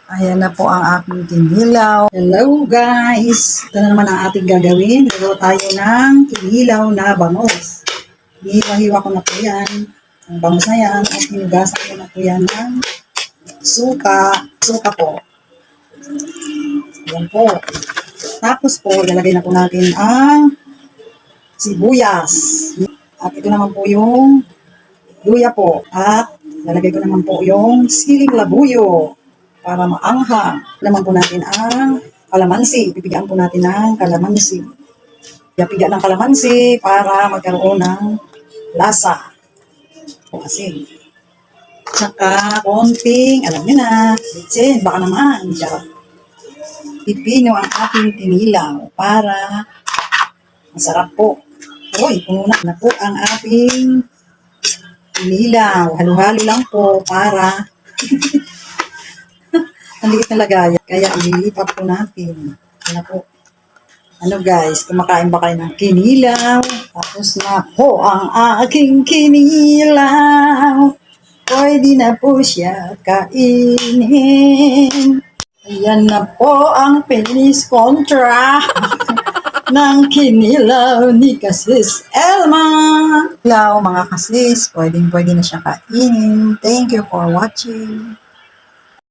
Ayan na po ang aking kinilaw. Hello guys! Ito na naman ang ating gagawin. Lalo tayo ng kinilaw na bangus. Hiwa-hiwa ko na po yan. Ang bangus na yan. At hinugasan ko na po yan ng suka. Suka po. Ayan po. Tapos po, ilalagay na po natin ang sibuyas. At ito naman po yung luya po. At ilalagay ko naman po yung siling labuyo. Para maanghang. Naman po natin ang kalamansi. Pipigaan po natin ng kalamansi. Piga ng kalamansi para magkaroon ng lasa. O kasi. Tsaka konting, alam niyo na, litsin, baka naman. Pipino ang ating tinilaw para masarap po. Uy, puno na po ang ating tinilaw. Halo-halo lang po para ang liit na lagayan. Kaya ililipat po natin. Ano po. Ano guys, kumakain ba kayo ng kinilaw? Tapos na po ang aking kinilaw. Pwede na po siya kainin. Ayan na po ang finish contract ng kinilaw ni Kasis Elma. Hello mga kasis, pwede na siya kainin. Thank you for watching.